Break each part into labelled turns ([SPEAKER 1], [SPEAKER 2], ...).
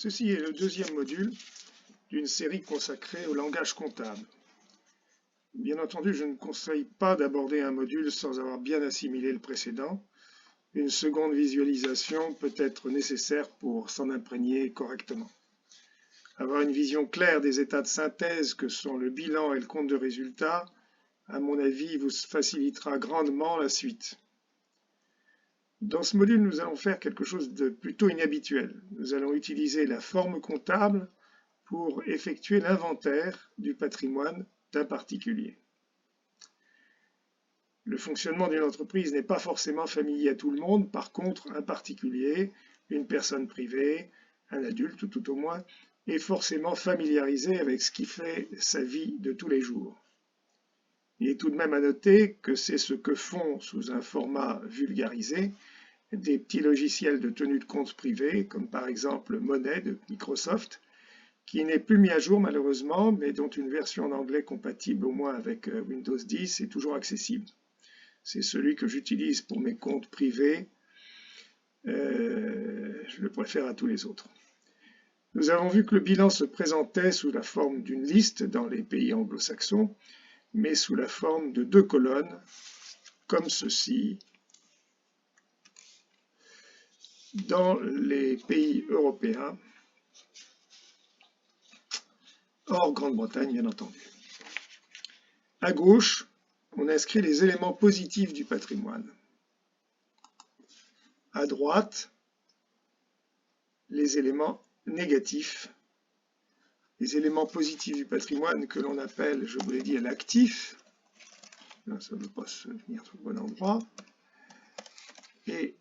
[SPEAKER 1] Ceci est le deuxième module d'une série consacrée au langage comptable. Bien entendu, je ne conseille pas d'aborder un module sans avoir bien assimilé le précédent. Une seconde visualisation peut être nécessaire pour s'en imprégner correctement. Avoir une vision claire des états de synthèse que sont le bilan et le compte de résultat, à mon avis, vous facilitera grandement la suite. Dans ce module, nous allons faire quelque chose de plutôt inhabituel. Nous allons utiliser la forme comptable pour effectuer l'inventaire du patrimoine d'un particulier. Le fonctionnement d'une entreprise n'est pas forcément familier à tout le monde. Par contre, un particulier, une personne privée, un adulte tout au moins, est forcément familiarisé avec ce qui fait sa vie de tous les jours. Il est tout de même à noter que c'est ce que font, sous un format vulgarisé, des petits logiciels de tenue de compte privés, comme par exemple Money de Microsoft, qui n'est plus mis à jour malheureusement, mais dont une version en anglais compatible au moins avec Windows 10 est toujours accessible. C'est celui que j'utilise pour mes comptes privés. Je le préfère à tous les autres. Nous avons vu que le bilan se présentait sous la forme d'une liste dans les pays anglo-saxons, mais sous la forme de 2 colonnes, comme ceci, dans les pays européens, hors Grande-Bretagne bien entendu. À gauche, on inscrit les éléments positifs du patrimoine. À droite, les éléments négatifs. Les éléments positifs du patrimoine que l'on appelle, je vous l'ai dit, l'actif. Là, ça ne veut pas se venir au bon endroit. Et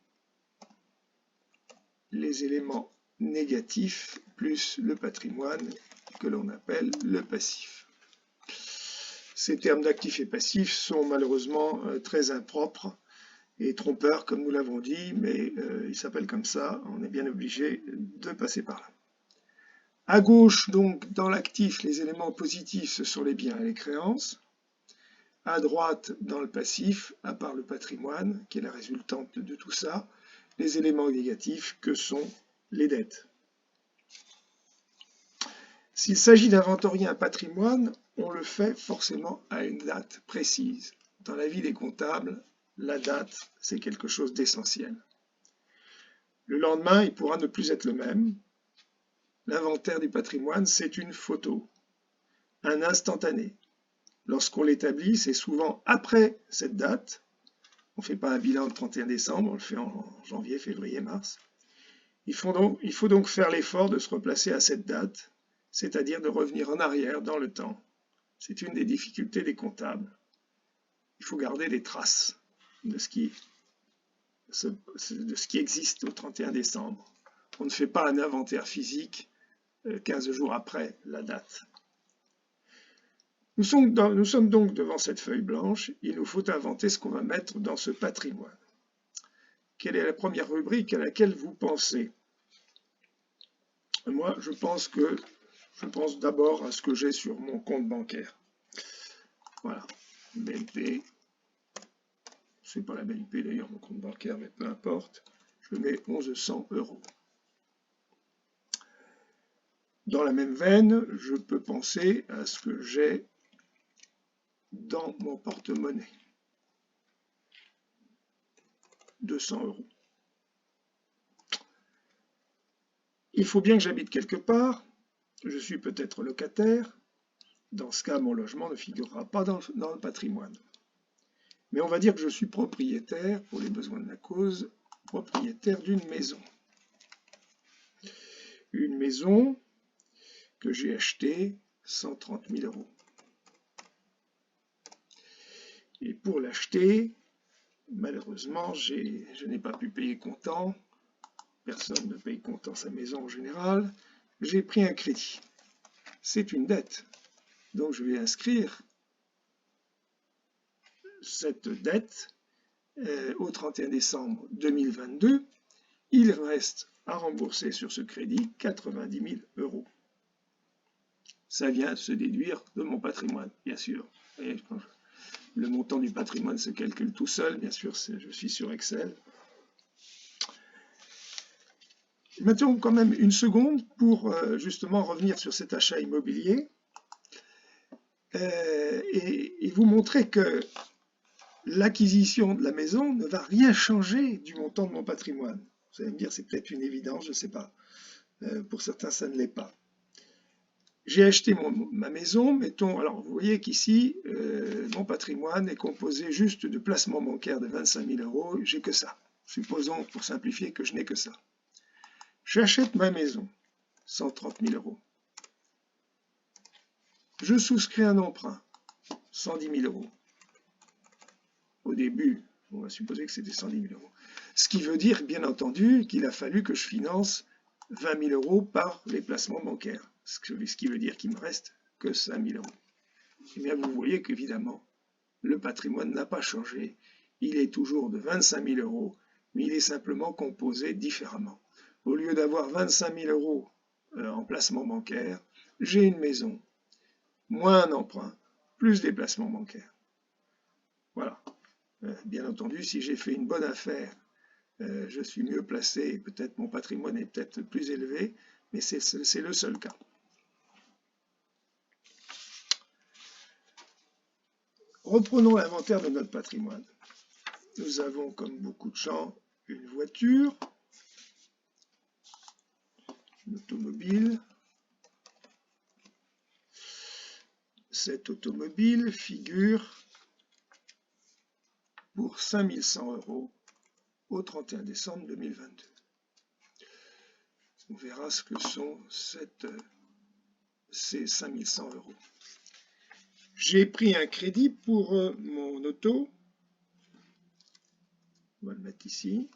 [SPEAKER 1] les éléments négatifs plus le patrimoine que l'on appelle le passif. Ces termes d'actifs et passifs sont malheureusement très impropres et trompeurs, comme nous l'avons dit, mais ils s'appellent comme ça, on est bien obligé de passer par là. À gauche, donc, dans l'actif, les éléments positifs, ce sont les biens et les créances. À droite, dans le passif, à part le patrimoine, qui est la résultante de tout ça, les éléments négatifs que sont les dettes. S'il s'agit d'inventorier un patrimoine, on le fait forcément à une date précise. Dans la vie des comptables, la date, c'est quelque chose d'essentiel. Le lendemain, il pourra ne plus être le même. L'inventaire du patrimoine, c'est une photo, un instantané. Lorsqu'on l'établit, c'est souvent après cette date. On ne fait pas un bilan le 31 décembre, on le fait en janvier, février, mars. Il faut donc faire l'effort de se replacer à cette date, c'est-à-dire de revenir en arrière dans le temps. C'est une des difficultés des comptables. Il faut garder des traces de ce qui existe au 31 décembre. On ne fait pas un inventaire physique 15 jours après la date. Nous sommes donc devant cette feuille blanche. Il nous faut inventer ce qu'on va mettre dans ce patrimoine. Quelle est la première rubrique à laquelle vous pensez? Moi, je pense d'abord à ce que j'ai sur mon compte bancaire. Voilà, BNP. C'est pas la BNP d'ailleurs, mon compte bancaire, mais peu importe. Je mets 1100 €. Dans la même veine, je peux penser à ce que j'ai dans mon porte-monnaie. 200 €. Il faut bien que j'habite quelque part. Je suis peut-être locataire. Dans ce cas, mon logement ne figurera pas dans le patrimoine. Mais on va dire que je suis propriétaire, pour les besoins de la cause, propriétaire d'une maison. Une maison que j'ai achetée 130 000 €. Et pour l'acheter, malheureusement, je n'ai pas pu payer comptant. Personne ne paye comptant sa maison en général. J'ai pris un crédit. C'est une dette. Donc je vais inscrire cette dette au 31 décembre 2022. Il reste à rembourser sur ce crédit 90 000 €. Ça vient se déduire de mon patrimoine, bien sûr. Et le montant du patrimoine se calcule tout seul, bien sûr, je suis sur Excel. Mettons quand même une seconde pour justement revenir sur cet achat immobilier et vous montrer que l'acquisition de la maison ne va rien changer du montant de mon patrimoine. Vous allez me dire, c'est peut-être une évidence, je ne sais pas. Pour certains, ça ne l'est pas. J'ai acheté ma maison, mettons, alors vous voyez qu'ici, mon patrimoine est composé juste de placements bancaires de 25 000 euros, j'ai que ça. Supposons, pour simplifier, que je n'ai que ça. J'achète ma maison, 130 000 euros. Je souscris un emprunt, 110 000 euros. Au début, on va supposer que c'était 110 000 euros. Ce qui veut dire, bien entendu, qu'il a fallu que je finance 20 000 euros par les placements bancaires. Ce qui veut dire qu'il me reste que 5 000 euros. Eh bien, vous voyez qu'évidemment, le patrimoine n'a pas changé. Il est toujours de 25 000 euros, mais il est simplement composé différemment. Au lieu d'avoir 25 000 euros en placement bancaire, j'ai une maison, moins un emprunt, plus des placements bancaires. Voilà. Bien entendu, si j'ai fait une bonne affaire, je suis mieux placé, peut-être mon patrimoine est peut-être plus élevé, mais c'est le seul cas. Reprenons l'inventaire de notre patrimoine. Nous avons, comme beaucoup de gens, une voiture, une automobile. Cette automobile figure pour 5 100 euros au 31 décembre 2022. On verra ce que sont ces 5 100 euros. J'ai pris un crédit pour mon auto. On va le mettre ici.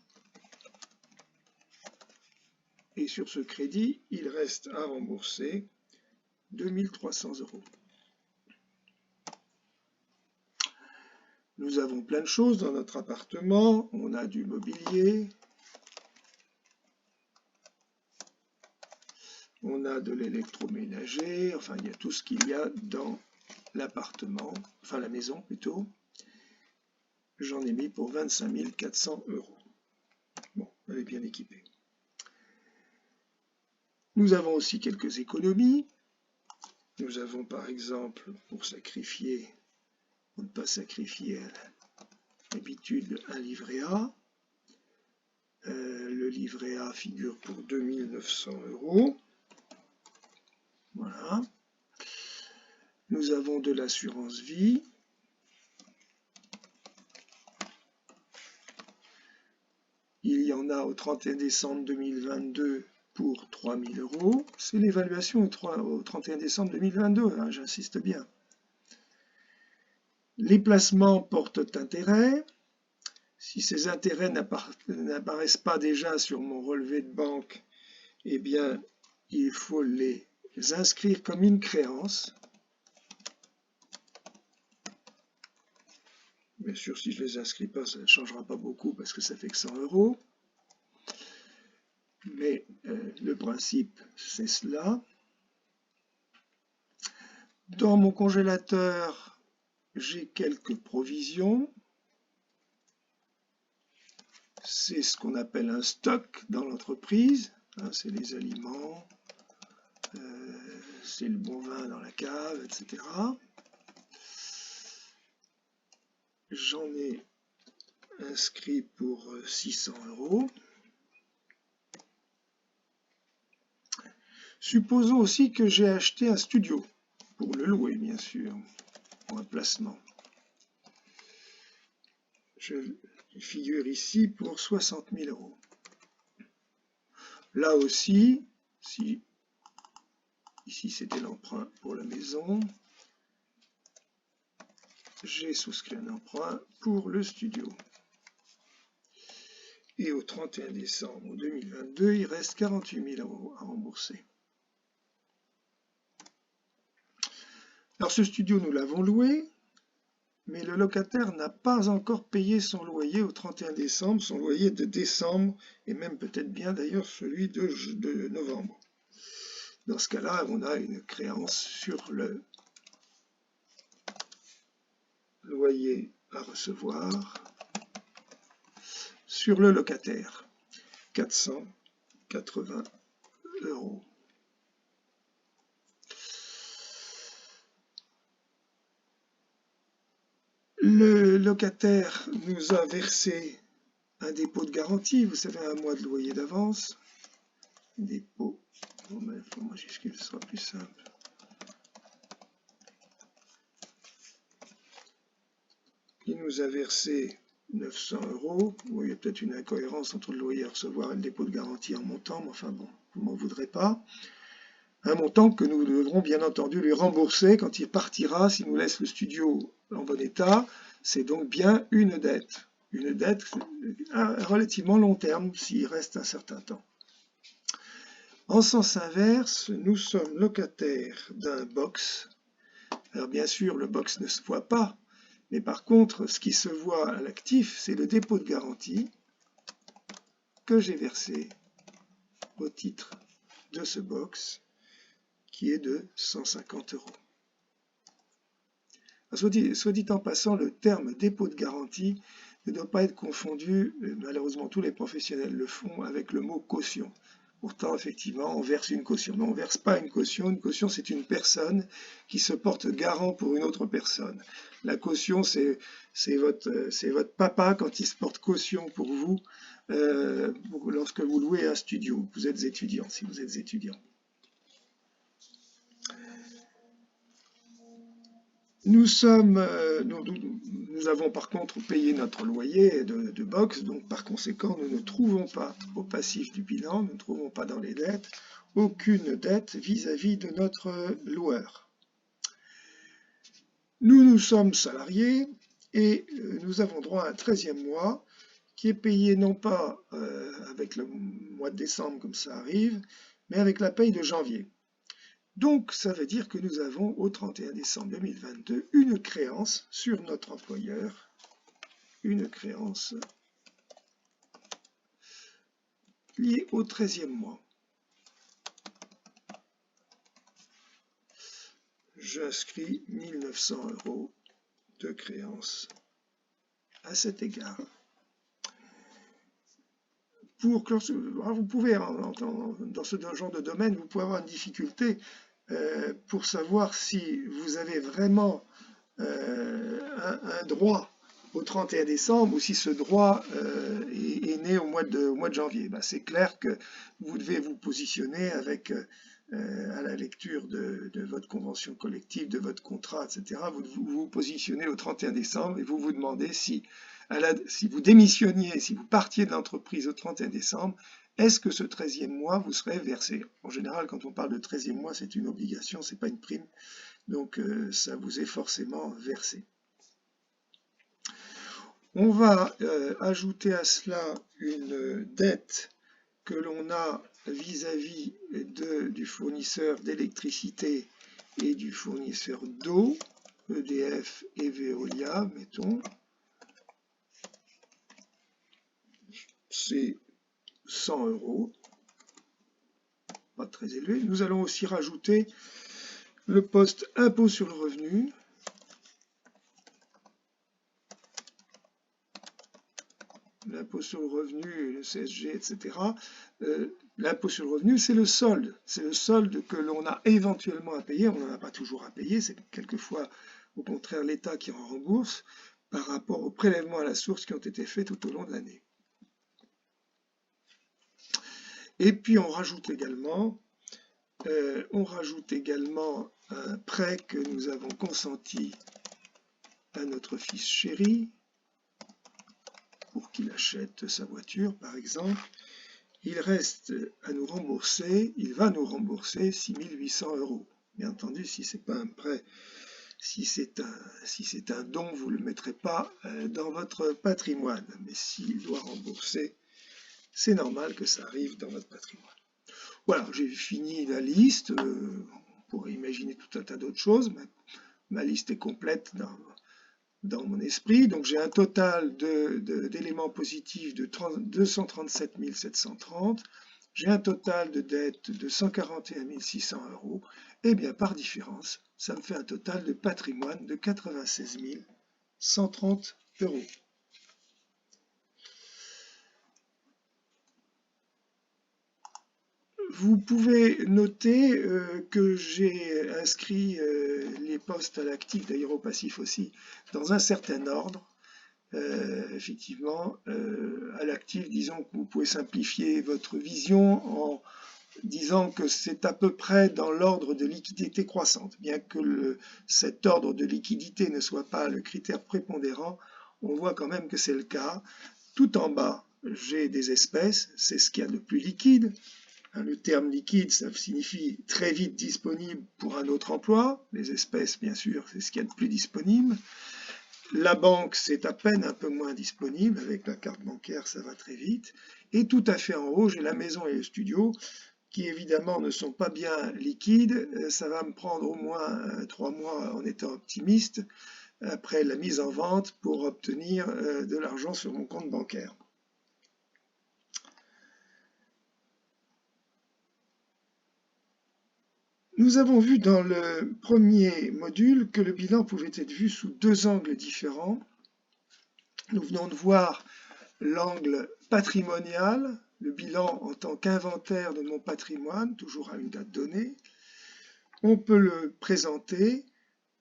[SPEAKER 1] Et sur ce crédit, il reste à rembourser 2 300 euros. Nous avons plein de choses dans notre appartement. On a du mobilier. On a de l'électroménager. Enfin, il y a tout ce qu'il y a dans l'appartement, enfin la maison plutôt. J'en ai mis pour 25 400 euros. Bon, elle est bien équipée. Nous avons aussi quelques économies. Nous avons par exemple, pour ne pas sacrifier à l'habitude, un livret A. Le livret A figure pour 2 900 euros. Voilà. Nous avons de l'assurance vie. Il y en a au 31 décembre 2022 pour 3 000 euros. C'est l'évaluation au 31 décembre 2022, hein, j'insiste bien. Les placements portent intérêt. Si ces intérêts n'apparaissent pas déjà sur mon relevé de banque, eh bien, il faut les inscrire comme une créance. Bien sûr, si je ne les inscris pas, ça ne changera pas beaucoup parce que ça fait que 100 euros. Mais le principe, c'est cela. Dans mon congélateur, j'ai quelques provisions. C'est ce qu'on appelle un stock dans l'entreprise. Hein, c'est les aliments, c'est le bon vin dans la cave, etc. J'en ai inscrit pour 600 euros. Supposons aussi que j'ai acheté un studio, pour le louer bien sûr, pour un placement. Il figure ici pour 60 000 euros. Là aussi, ici c'était l'emprunt pour la maison, j'ai souscrit un emprunt pour le studio. Et au 31 décembre 2022, il reste 48 000 euros à rembourser. Alors ce studio, nous l'avons loué, mais le locataire n'a pas encore payé son loyer au 31 décembre, son loyer de décembre, et même peut-être bien d'ailleurs celui de novembre. Dans ce cas-là, on a une créance sur le loyer à recevoir sur le locataire, 400 80 €. Le locataire nous a versé un dépôt de garantie, vous savez, un mois de loyer d'avance. Dépôt, bon, ben, il faut majuscule, ce sera plus simple. Il nous a versé 900 €. Bon, il y a peut-être une incohérence entre le loyer à recevoir et le dépôt de garantie en montant, mais enfin bon, vous m'en voudrez pas. Un montant que nous devrons bien entendu lui rembourser quand il partira, s'il nous laisse le studio en bon état. C'est donc bien une dette à relativement long terme s'il reste un certain temps. En sens inverse, nous sommes locataires d'un box. Alors bien sûr, le box ne se voit pas, mais par contre, ce qui se voit à l'actif, c'est le dépôt de garantie que j'ai versé au titre de ce box, qui est de 150 €. Soit dit en passant, le terme dépôt de garantie ne doit pas être confondu, malheureusement tous les professionnels le font, avec le mot caution. Pourtant, effectivement, on verse une caution. Non, on ne verse pas une caution. Une caution, c'est une personne qui se porte garant pour une autre personne. La caution, c'est votre papa quand il se porte caution pour vous lorsque vous louez un studio. Vous êtes étudiant, si vous êtes étudiant. Nous avons par contre payé notre loyer de box, donc par conséquent, nous ne trouvons pas au passif du bilan, nous ne trouvons pas dans les dettes, aucune dette vis-à-vis de notre loueur. Nous sommes salariés et nous avons droit à un 13e mois qui est payé non pas avec le mois de décembre comme ça arrive, mais avec la paye de janvier. Donc, ça veut dire que nous avons, au 31 décembre 2022, une créance sur notre employeur, une créance liée au 13e mois. J'inscris 1 900 € de créance à cet égard. Vous pouvez, dans ce genre de domaine, vous pouvez avoir une difficulté pour savoir si vous avez vraiment un droit au 31 décembre ou si ce droit est né au mois de janvier. C'est clair que vous devez vous positionner avec, à la lecture de votre convention collective, de votre contrat, etc. Vous vous positionnez au 31 décembre et vous vous demandez si vous démissionniez, si vous partiez de l'entreprise au 31 décembre, est-ce que ce 13e mois vous serait versé? En général, quand on parle de 13e mois, c'est une obligation, ce n'est pas une prime. Donc, ça vous est forcément versé. On va ajouter à cela une dette que l'on a vis-à-vis du fournisseur d'électricité et du fournisseur d'eau, EDF et Veolia, mettons. C'est 100 €, pas très élevé. Nous allons aussi rajouter le poste impôt sur le revenu. L'impôt sur le revenu, le CSG, etc. L'impôt sur le revenu, c'est le solde. C'est le solde que l'on a éventuellement à payer. On n'en a pas toujours à payer. C'est quelquefois, au contraire, l'État qui en rembourse par rapport aux prélèvements à la source qui ont été faits tout au long de l'année. Et puis, on rajoute également un prêt que nous avons consenti à notre fils chéri pour qu'il achète sa voiture, par exemple. Il reste à nous rembourser, il va nous rembourser 6 800 €. Bien entendu, si ce n'est pas un prêt, si c'est un don, vous ne le mettrez pas dans votre patrimoine. Mais s'il doit rembourser, c'est normal que ça arrive dans votre patrimoine. Voilà, j'ai fini la liste. On pourrait imaginer tout un tas d'autres choses, mais ma liste est complète dans mon esprit. Donc j'ai un total d'éléments positifs de 237 730. J'ai un total de dettes de 141 600 €. Et bien par différence, ça me fait un total de patrimoine de 96 130 €. Vous pouvez noter que j'ai inscrit les postes à l'actif, d'ailleurs au passif aussi, dans un certain ordre. Effectivement, à l'actif, disons que vous pouvez simplifier votre vision en disant que c'est à peu près dans l'ordre de liquidité croissante. Bien que cet ordre de liquidité ne soit pas le critère prépondérant, on voit quand même que c'est le cas. Tout en bas, j'ai des espèces, c'est ce qu'il y a de plus liquide. Le terme liquide, ça signifie très vite disponible pour un autre emploi. Les espèces, bien sûr, c'est ce qu'il y a de plus disponible. La banque, c'est à peine un peu moins disponible. Avec la carte bancaire, ça va très vite. Et tout à fait en haut, j'ai la maison et le studio, qui évidemment ne sont pas bien liquides. Ça va me prendre au moins 3 mois en étant optimiste, après la mise en vente, pour obtenir de l'argent sur mon compte bancaire. Nous avons vu dans le premier module que le bilan pouvait être vu sous deux angles différents. Nous venons de voir l'angle patrimonial, le bilan en tant qu'inventaire de mon patrimoine, toujours à une date donnée. On peut le présenter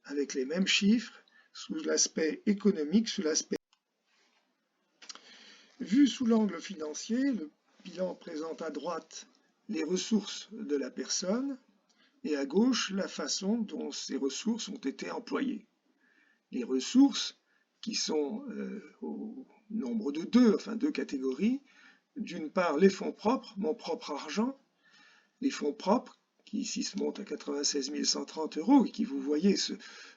[SPEAKER 1] avec les mêmes chiffres sous l'aspect économique, sous l'aspect. Vu sous l'angle financier, le bilan présente à droite les ressources de la personne, et à gauche la façon dont ces ressources ont été employées. Les ressources qui sont au nombre de deux catégories. D'une part, les fonds propres, mon propre argent, les fonds propres qui ici se montent à 96 130 € et qui, vous voyez,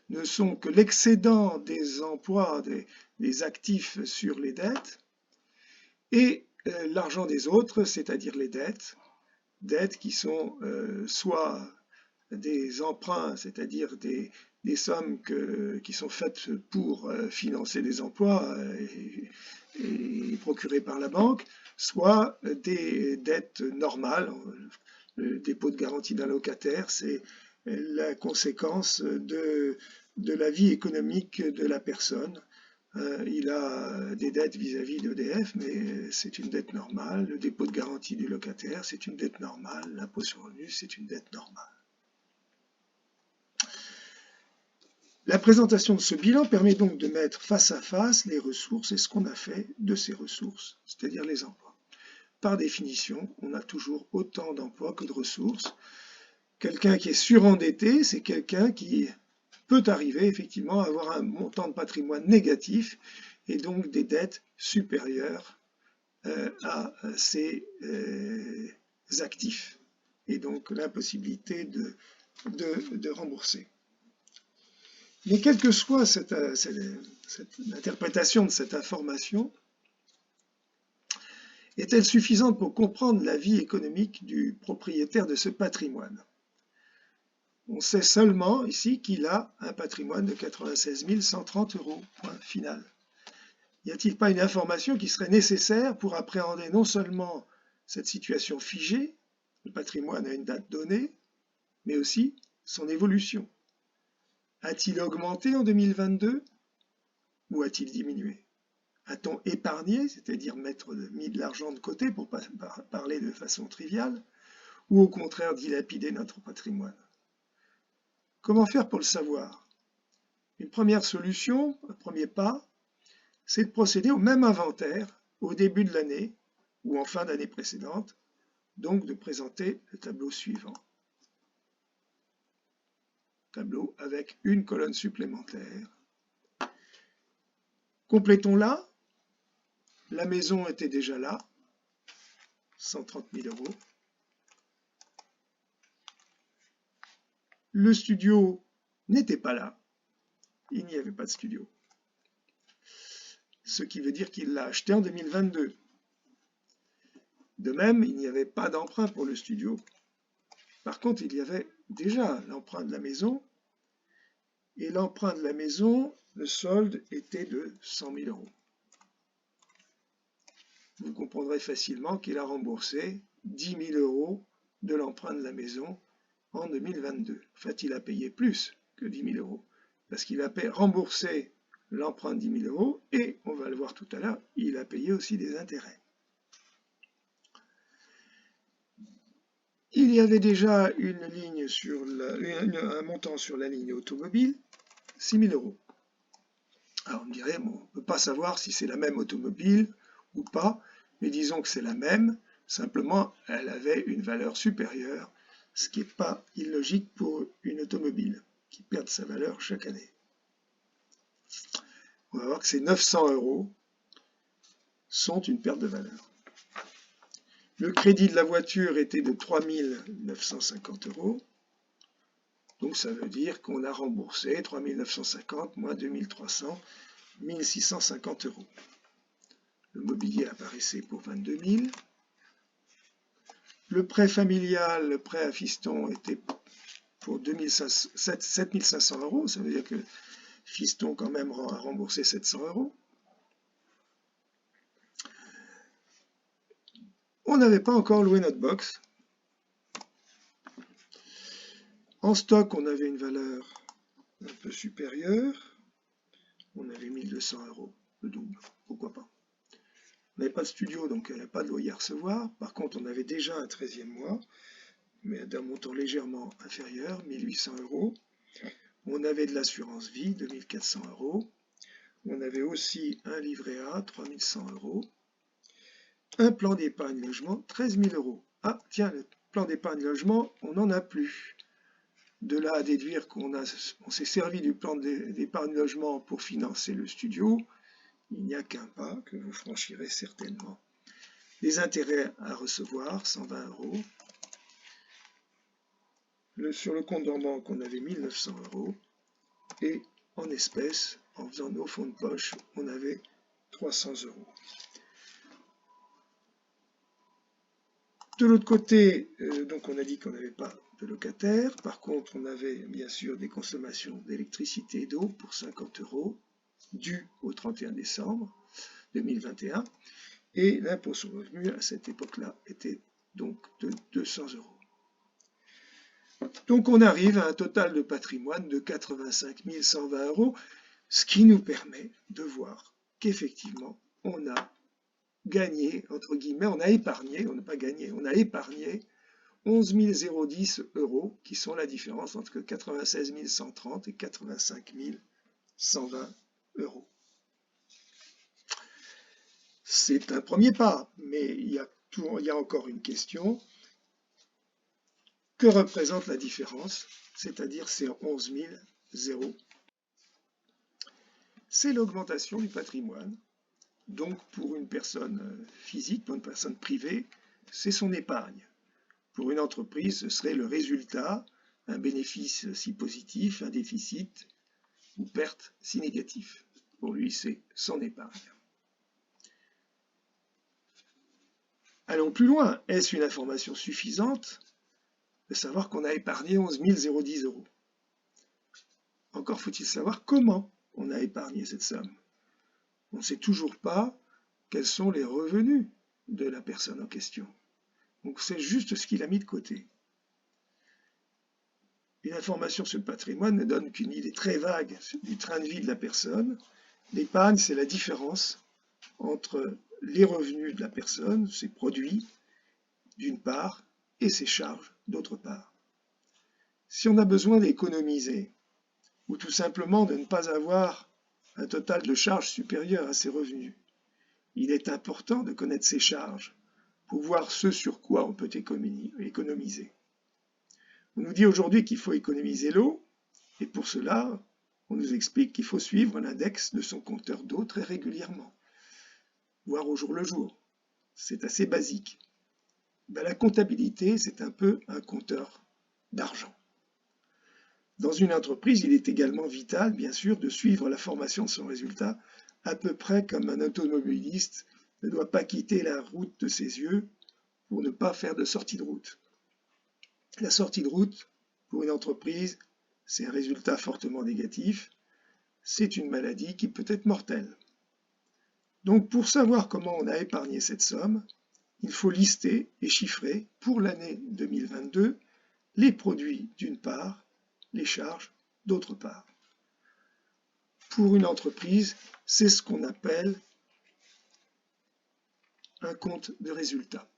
[SPEAKER 1] ne sont que l'excédent des emplois, des actifs sur les dettes, et l'argent des autres, c'est-à-dire les dettes qui sont soit des emprunts, c'est-à-dire des sommes qui sont faites pour financer des emplois et procurées par la banque, soit des dettes normales. Le dépôt de garantie d'un locataire, c'est la conséquence de la vie économique de la personne. Il a des dettes vis-à-vis d'EDF, mais c'est une dette normale. Le dépôt de garantie du locataire, c'est une dette normale. L'impôt sur le revenu, c'est une dette normale. La présentation de ce bilan permet donc de mettre face à face les ressources et ce qu'on a fait de ces ressources, c'est-à-dire les emplois. Par définition, on a toujours autant d'emplois que de ressources. Quelqu'un qui est surendetté, c'est quelqu'un qui peut arriver effectivement à avoir un montant de patrimoine négatif et donc des dettes supérieures à ses actifs et donc l'impossibilité de rembourser. Mais quelle que soit cette interprétation de cette information, est-elle suffisante pour comprendre la vie économique du propriétaire de ce patrimoine? On sait seulement ici qu'il a un patrimoine de 96 130 €, point final. Y a-t-il pas une information qui serait nécessaire pour appréhender non seulement cette situation figée, le patrimoine à une date donnée, mais aussi son évolution? A-t-il augmenté en 2022 ou a-t-il diminué? A-t-on épargné, c'est-à-dire mis de l'argent de côté pour parler de façon triviale, ou au contraire dilapidé notre patrimoine? Comment faire pour le savoir? Une première solution, un premier pas, c'est de procéder au même inventaire au début de l'année ou en fin d'année précédente, donc de présenter le tableau suivant. Tableau avec une colonne supplémentaire. Complétons-la. La maison était déjà là, 130 000 €. Le studio n'était pas là. Il n'y avait pas de studio. Ce qui veut dire qu'il l'a acheté en 2022. De même, il n'y avait pas d'emprunt pour le studio. Par contre, il y avait déjà l'emprunt de la maison. Et l'emprunt de la maison, le solde était de 100 000 €. Vous comprendrez facilement qu'il a remboursé 10 000 € de l'emprunt de la maison en 2022. En fait, il a payé plus que 10 000 € parce qu'il a remboursé l'emprunt de 10 000 € et, on va le voir tout à l'heure, il a payé aussi des intérêts. Il y avait déjà une ligne sur un montant sur la ligne automobile, 6 000 €. Alors on me dirait, bon, on ne peut pas savoir si c'est la même automobile ou pas, mais disons que c'est la même, simplement elle avait une valeur supérieure, ce qui n'est pas illogique pour une automobile qui perd sa valeur chaque année. On va voir que ces 900 € sont une perte de valeur. Le crédit de la voiture était de 3 950 €. Donc ça veut dire qu'on a remboursé 3 950 moins 2 300, 1 650 €. Le mobilier apparaissait pour 22 000. Le prêt familial, le prêt à fiston était pour 7 500 €. Ça veut dire que fiston quand même a remboursé 700 €. On n'avait pas encore loué notre box. En stock, on avait une valeur un peu supérieure. On avait 1 200 €, le double, pourquoi pas. On n'avait pas de studio, donc il n'y avait pas de loyer à recevoir. Par contre, on avait déjà un 13e mois, mais d'un montant légèrement inférieur, 1 800 €. On avait de l'assurance vie, 2 400 €. On avait aussi un livret A, 3 100 €. Un plan d'épargne logement, 13 000 €. Ah, tiens, le plan d'épargne logement, on n'en a plus. De là à déduire qu'on s'est servi du plan d'épargne logement pour financer le studio, il n'y a qu'un pas que vous franchirez certainement. Les intérêts à recevoir, 120 €. Sur le compte en banque, on avait 1 900 €. Et en espèces, en faisant nos fonds de poche, on avait 300 €. De l'autre côté, donc on a dit qu'on n'avait pas de locataire. Par contre, on avait bien sûr des consommations d'électricité et d'eau pour 50 € dues au 31 décembre 2021. Et l'impôt sur le revenu à cette époque-là était donc de 200 €. Donc on arrive à un total de patrimoine de 85 120 €, ce qui nous permet de voir qu'effectivement on a gagné, entre guillemets, on a épargné, on n'a pas gagné, on a épargné 11 010 €, qui sont la différence entre 96 130 et 85 120 €. C'est un premier pas, mais il y a encore une question. Que représente la différence, c'est-à-dire ces 11 000 €? C'est l'augmentation du patrimoine. Donc pour une personne physique, pour une personne privée, c'est son épargne. Pour une entreprise, ce serait le résultat, un bénéfice si positif, un déficit ou perte si négatif. Pour lui, c'est son épargne. Allons plus loin. Est-ce une information suffisante de savoir qu'on a épargné 11 010 €? Encore faut-il savoir comment on a épargné cette somme. On ne sait toujours pas quels sont les revenus de la personne en question. Donc c'est juste ce qu'il a mis de côté. Une information sur le patrimoine ne donne qu'une idée très vague du train de vie de la personne. L'épargne, c'est la différence entre les revenus de la personne, ses produits, d'une part, et ses charges, d'autre part. Si on a besoin d'économiser, ou tout simplement de ne pas avoir un total de charges supérieur à ses revenus, il est important de connaître ses charges pour voir ce sur quoi on peut économiser. On nous dit aujourd'hui qu'il faut économiser l'eau, et pour cela, on nous explique qu'il faut suivre l'index de son compteur d'eau très régulièrement, voire au jour le jour. C'est assez basique. La comptabilité, c'est un peu un compteur d'argent. Dans une entreprise, il est également vital, bien sûr, de suivre la formation de son résultat, à peu près comme un automobiliste ne doit pas quitter la route de ses yeux pour ne pas faire de sortie de route. La sortie de route, pour une entreprise, c'est un résultat fortement négatif. C'est une maladie qui peut être mortelle. Donc, pour savoir comment on a épargné cette somme, il faut lister et chiffrer pour l'année 2022 les produits d'une part, les charges d'autre part. Pour une entreprise, c'est ce qu'on appelle un compte de résultat.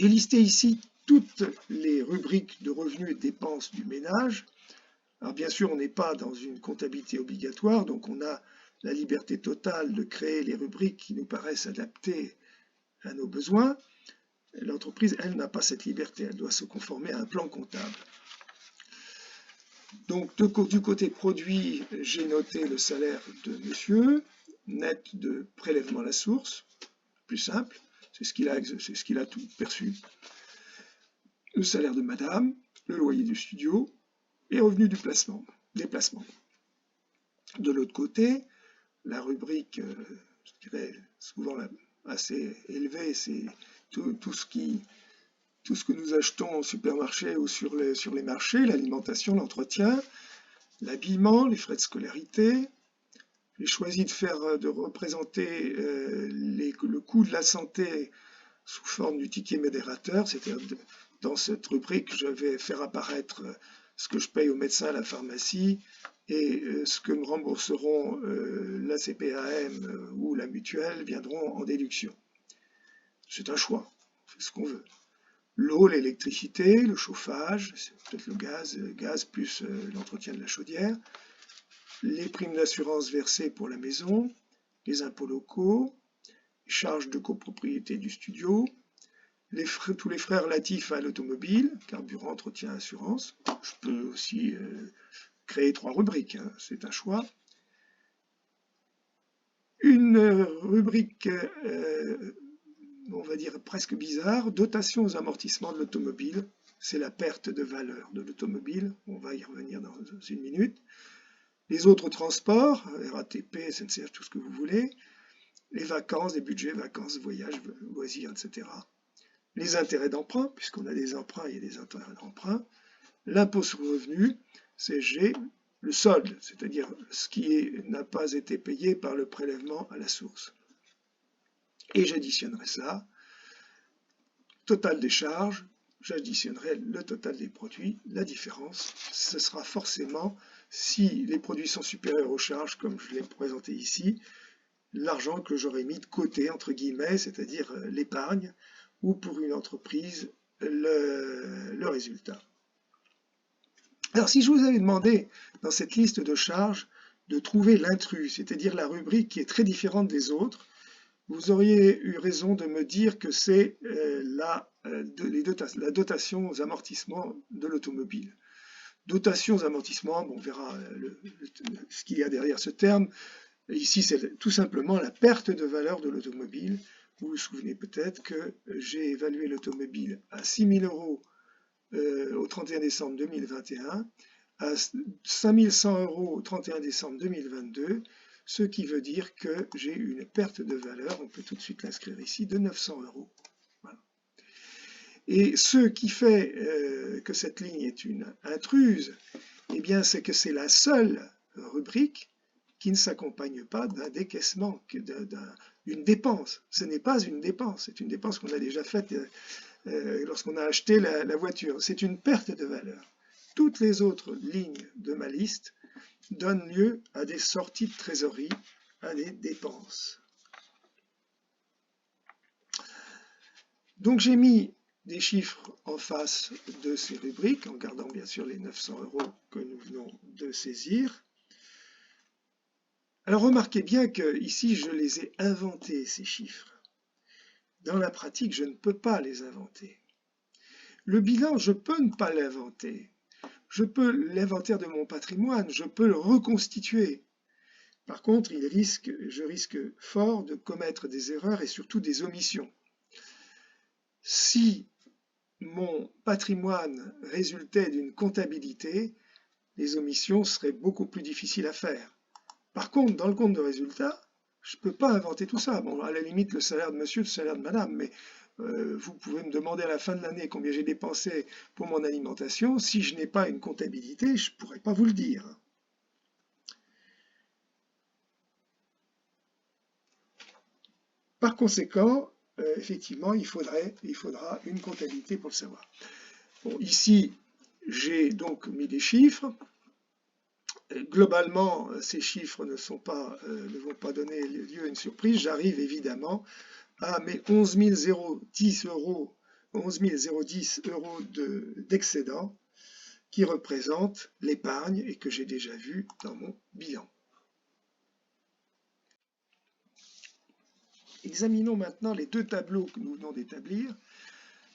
[SPEAKER 1] J'ai listé ici toutes les rubriques de revenus et de dépenses du ménage. Alors bien sûr, on n'est pas dans une comptabilité obligatoire, donc on a la liberté totale de créer les rubriques qui nous paraissent adaptées à nos besoins. L'entreprise, elle, n'a pas cette liberté, elle doit se conformer à un plan comptable. Donc du côté produit, j'ai noté le salaire de monsieur, net de prélèvement à la source, plus simple, c'est ce qu'il a tout perçu. Le salaire de madame, le loyer du studio et revenu du déplacement. De l'autre côté, la rubrique, je dirais souvent assez élevée, c'est tout ce que nous achetons au supermarché ou sur les marchés, l'alimentation, l'entretien, l'habillement, les frais de scolarité. J'ai choisi de représenter le coût de la santé sous forme du ticket modérateur, c'est-à-dire dans cette rubrique, je vais faire apparaître ce que je paye au médecin à la pharmacie et ce que me rembourseront la CPAM ou la mutuelle viendront en déduction. C'est un choix, on fait ce qu'on veut. L'eau, l'électricité, le chauffage, peut-être le gaz plus l'entretien de la chaudière, les primes d'assurance versées pour la maison, les impôts locaux, les charges de copropriété du studio, tous les frais relatifs à l'automobile, carburant, entretien, assurance. Je peux aussi créer 3 rubriques, hein, c'est un choix. Une rubrique, on va dire presque bizarre, dotation aux amortissements de l'automobile. C'est la perte de valeur de l'automobile, on va y revenir dans une minute. Les autres transports, RATP, SNCF, tout ce que vous voulez. Les vacances, les budgets, vacances, voyages, loisirs, etc. Les intérêts d'emprunt, puisqu'on a des emprunts, il y a des intérêts d'emprunt. L'impôt sur le revenu, CSG, le solde, c'est-à-dire ce qui n'a pas été payé par le prélèvement à la source. Et j'additionnerai ça, total des charges, j'additionnerai le total des produits. La différence, ce sera forcément, si les produits sont supérieurs aux charges, comme je l'ai présenté ici, l'argent que j'aurais mis de côté, entre guillemets, c'est-à-dire l'épargne, ou pour une entreprise, le résultat. Alors si je vous avais demandé, dans cette liste de charges, de trouver l'intrus, c'est-à-dire la rubrique qui est très différente des autres, vous auriez eu raison de me dire que c'est la dotation aux amortissements de l'automobile. Dotation aux amortissements, bon, on verra ce qu'il y a derrière ce terme. Ici, c'est tout simplement la perte de valeur de l'automobile. Vous vous souvenez peut-être que j'ai évalué l'automobile à 6 000 € au 31 décembre 2021, à 5 100 € au 31 décembre 2022, ce qui veut dire que j'ai une perte de valeur, on peut tout de suite l'inscrire ici, de 900 €. Voilà. Et ce qui fait que cette ligne est une intruse, eh bien c'est que c'est la seule rubrique qui ne s'accompagne pas d'un décaissement, d'une dépense. Ce n'est pas une dépense, c'est une dépense qu'on a déjà faite lorsqu'on a acheté la voiture. C'est une perte de valeur. Toutes les autres lignes de ma liste donnent lieu à des sorties de trésorerie, à des dépenses. Donc j'ai mis des chiffres en face de ces rubriques, en gardant bien sûr les 900 € que nous venons de saisir. Alors remarquez bien que ici je les ai inventés, ces chiffres. Dans la pratique, je ne peux pas les inventer. Le bilan, je peux ne pas l'inventer. Je peux l'inventaire de mon patrimoine, je peux le reconstituer. Par contre, je risque fort de commettre des erreurs et surtout des omissions. Si mon patrimoine résultait d'une comptabilité, les omissions seraient beaucoup plus difficiles à faire. Par contre, dans le compte de résultat, je ne peux pas inventer tout ça. Bon, à la limite, le salaire de monsieur, le salaire de madame, mais vous pouvez me demander à la fin de l'année combien j'ai dépensé pour mon alimentation. Si je n'ai pas une comptabilité, je ne pourrais pas vous le dire. Par conséquent, effectivement, il faudra une comptabilité pour le savoir. Bon, ici, j'ai donc mis des chiffres. Globalement, ces chiffres ne vont pas donner lieu à une surprise. J'arrive évidemment à mes 11 010 € 11 010 euros d'excédent qui représente l'épargne et que j'ai déjà vu dans mon bilan. Examinons maintenant les deux tableaux que nous venons d'établir,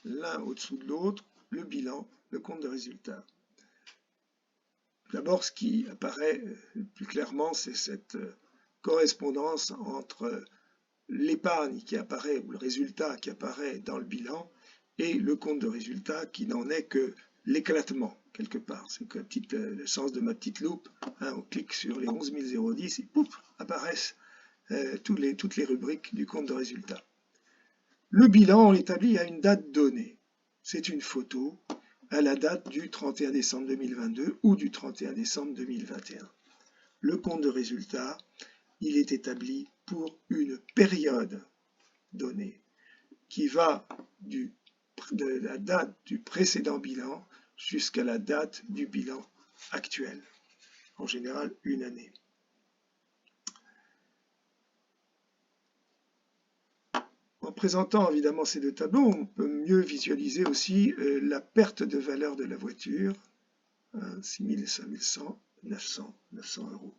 [SPEAKER 1] l'un au-dessous de l'autre, le bilan, le compte de résultat. D'abord, ce qui apparaît plus clairement, c'est cette correspondance entre l'épargne qui apparaît, ou le résultat qui apparaît dans le bilan, et le compte de résultat qui n'en est que l'éclatement, quelque part. C'est le sens de ma petite loupe. On clique sur les 11 010 et pouf, apparaissent toutes les rubriques du compte de résultat. Le bilan, on l'établit à une date donnée. C'est une photo à la date du 31 décembre 2022 ou du 31 décembre 2021. Le compte de résultat, il est établi pour une période donnée qui va de la date du précédent bilan jusqu'à la date du bilan actuel, en général une année. En présentant évidemment ces deux tableaux, on peut mieux visualiser aussi la perte de valeur de la voiture, 6 000, 5 100, 900 euros.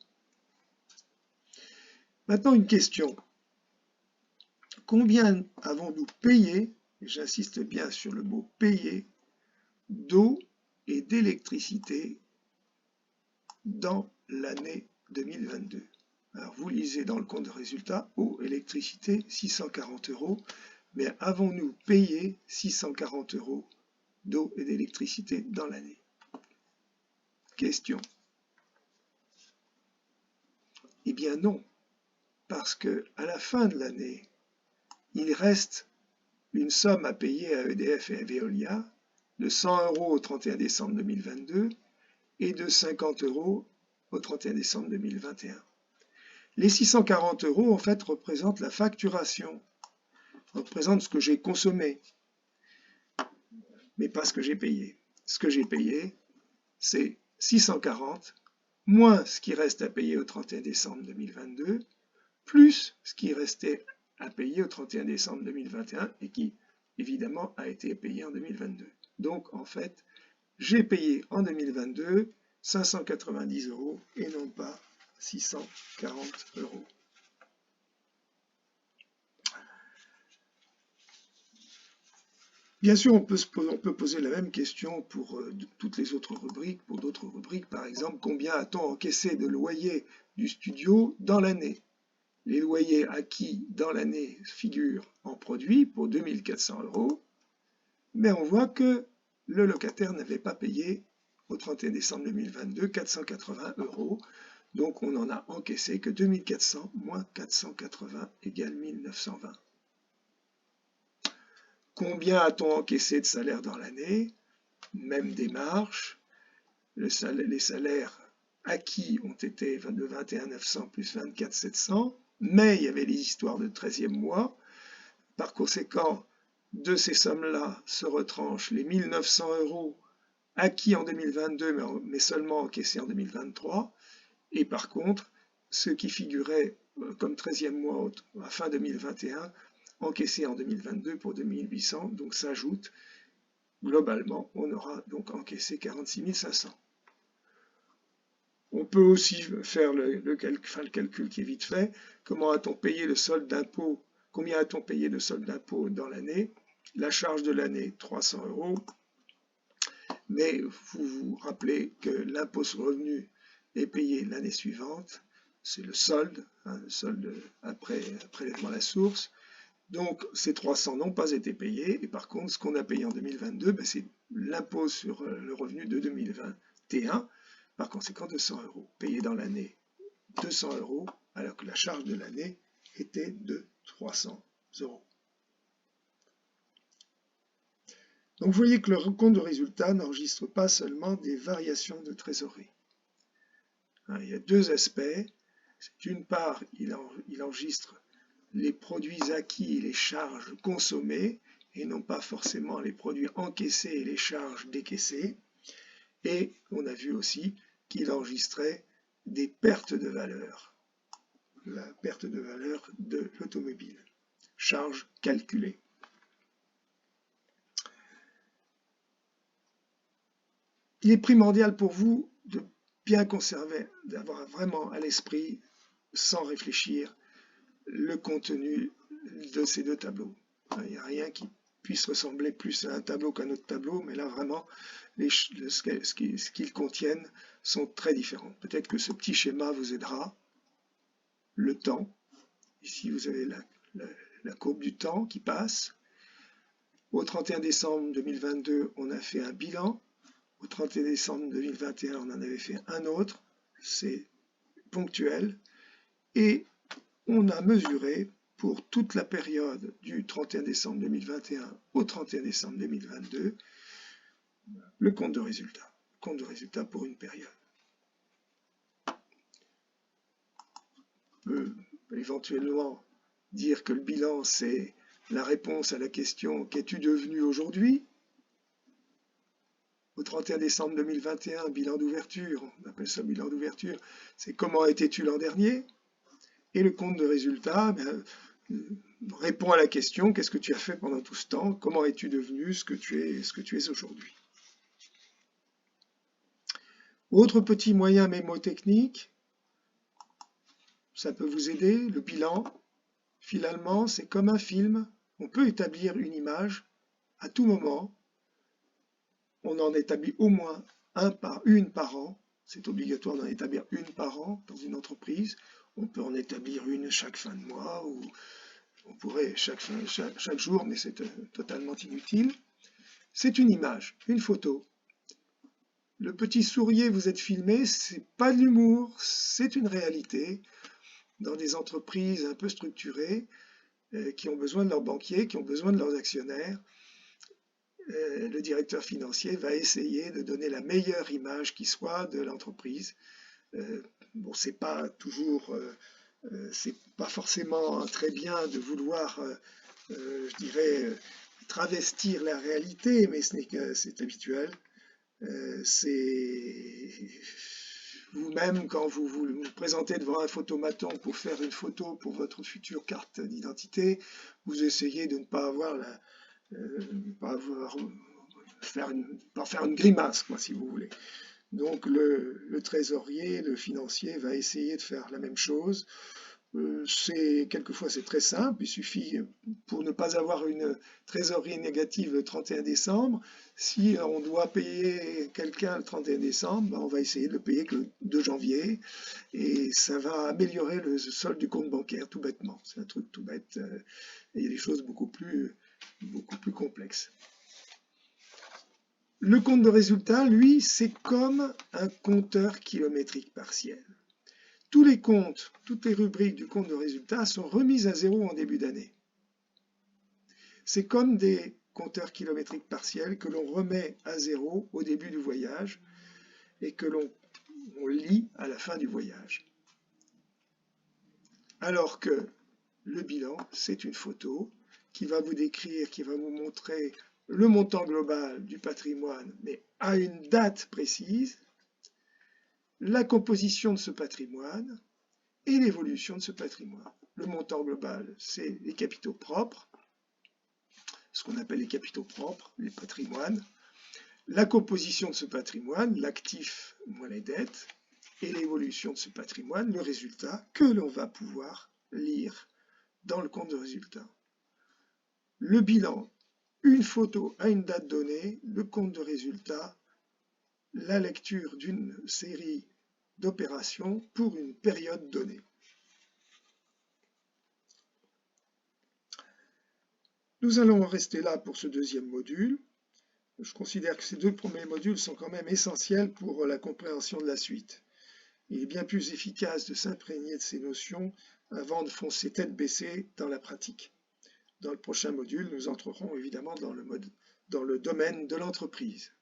[SPEAKER 1] Maintenant une question. Combien avons-nous payé, et j'insiste bien sur le mot payer, d'eau et d'électricité dans l'année 2022? Alors vous lisez dans le compte de résultat, eau, électricité, 640 euros, mais avons-nous payé 640 euros d'eau et d'électricité dans l'année? Question. Eh bien non, parce que à la fin de l'année, il reste une somme à payer à EDF et à Veolia de 100 euros au 31 décembre 2022 et de 50 euros au 31 décembre 2021. Les 640 euros, en fait, représentent la facturation, représentent ce que j'ai consommé, mais pas ce que j'ai payé. Ce que j'ai payé, c'est 640 moins ce qui reste à payer au 31 décembre 2022, plus ce qui restait à payer au 31 décembre 2021 et qui, évidemment, a été payé en 2022. Donc, en fait, j'ai payé en 2022 590 euros et non pas 640 euros. Bien sûr, on peut poser la même question pour toutes les autres rubriques, pour d'autres rubriques. Par exemple, combien a-t-on encaissé de loyers du studio dans l'année? Les loyers acquis dans l'année figurent en produit pour 2 400 euros, mais on voit que le locataire n'avait pas payé au 31 décembre 2022 480 euros. Donc on n'en a encaissé que 2400 moins 480 égale 1920. Combien a-t-on encaissé de salaire dans l'année? Même démarche. Les salaires acquis ont été de 21 900 plus 24 700, mais il y avait les histoires de 13e mois. Par conséquent, de ces sommes-là se retranchent les 1900 euros acquis en 2022, mais seulement encaissés en 2023. Et par contre, ceux qui figuraient comme 13e mois à fin 2021, encaissés en 2022 pour 2800, donc s'ajoute. Globalement, on aura donc encaissé 46 500. On peut aussi faire le calcul qui est vite fait. Comment a-t-on payé le solde d'impôt? Combien a-t-on payé de solde d'impôt dans l'année? La charge de l'année, 300 euros. Mais vous vous rappelez que l'impôt sur le revenu est payé l'année suivante. C'est le solde après prélèvement à la source. Donc ces 300 n'ont pas été payés. Et par contre, ce qu'on a payé en 2022, c'est l'impôt sur le revenu de 2021. Par conséquent, 200 euros. Payé dans l'année 200 euros, alors que la charge de l'année était de 300 euros. Donc vous voyez que le compte de résultat n'enregistre pas seulement des variations de trésorerie. Il y a deux aspects. D'une part, il enregistre les produits acquis et les charges consommées, et non pas forcément les produits encaissés et les charges décaissées. Et on a vu aussi qu'il enregistrait des pertes de valeur, la perte de valeur de l'automobile, charge calculée. il est primordial pour vous de bien conserver, d'avoir vraiment à l'esprit, sans réfléchir, le contenu de ces deux tableaux. Il n'y a rien qui puisse ressembler plus à un tableau qu'à un autre tableau, mais là vraiment, ce qu'ils contiennent sont très différents. Peut-être que ce petit schéma vous aidera. Le temps, ici vous avez la courbe du temps qui passe. Au 31 décembre 2022, on a fait un bilan. Au 31 décembre 2021, on en avait fait un autre. C'est ponctuel. Et on a mesuré pour toute la période du 31 décembre 2021 au 31 décembre 2022 le compte de résultat. Compte de résultat pour une période. On peut éventuellement dire que le bilan, c'est la réponse à la question « Qu'es-tu devenu aujourd'hui ?» Au 31 décembre 2021, bilan d'ouverture, on appelle ça bilan d'ouverture, c'est « Comment étais-tu l'an dernier ?» Et le compte de résultat répond à la question « Qu'est-ce que tu as fait pendant tout ce temps? Comment es-tu devenu ce que tu es aujourd'hui ?» Autre petit moyen mémotechnique, ça peut vous aider, le bilan. Finalement, c'est comme un film, on peut établir une image à tout moment. On en établit au moins une par an. C'est obligatoire d'en établir une par an dans une entreprise. On peut en établir une chaque fin de mois ou on pourrait chaque jour, mais c'est totalement inutile. C'est une image, une photo. Le petit sourire, vous êtes filmé, c'est pas de l'humour, c'est une réalité. Dans des entreprises un peu structurées, qui ont besoin de leurs banquiers, qui ont besoin de leurs actionnaires, le directeur financier va essayer de donner la meilleure image qui soit de l'entreprise. Bon, c'est pas toujours, c'est pas forcément très bien de vouloir, je dirais, travestir la réalité, mais c'est habituel. C'est vous-même, quand vous vous présentez devant un photomaton pour faire une photo pour votre future carte d'identité, vous essayez de ne pas avoir faire une grimace, quoi, si vous voulez. Donc le trésorier, le financier va essayer de faire la même chose. Quelquefois c'est très simple, il suffit, pour ne pas avoir une trésorerie négative le 31 décembre, si on doit payer quelqu'un le 31 décembre, on va essayer de le payer que le 2 janvier, et ça va améliorer le solde du compte bancaire, tout bêtement. C'est un truc tout bête, il y a des choses beaucoup plus complexes. Le compte de résultat, lui, c'est comme un compteur kilométrique partiel. Tous les comptes, toutes les rubriques du compte de résultat sont remises à zéro en début d'année. C'est comme des compteurs kilométriques partiels que l'on remet à zéro au début du voyage et que l'on lit à la fin du voyage. Alors que le bilan, c'est une photo qui va vous décrire, qui va vous montrer le montant global du patrimoine, mais à une date précise, la composition de ce patrimoine et l'évolution de ce patrimoine. Le montant global, c'est les capitaux propres, ce qu'on appelle les capitaux propres, les patrimoines. La composition de ce patrimoine, l'actif moins les dettes, et l'évolution de ce patrimoine, le résultat que l'on va pouvoir lire dans le compte de résultat. Le bilan, une photo à une date donnée, le compte de résultat, la lecture d'une série d'opérations pour une période donnée. Nous allons en rester là pour ce deuxième module. Je considère que ces deux premiers modules sont quand même essentiels pour la compréhension de la suite. Il est bien plus efficace de s'imprégner de ces notions avant de foncer tête baissée dans la pratique. Dans le prochain module, nous entrerons évidemment dans le domaine de l'entreprise.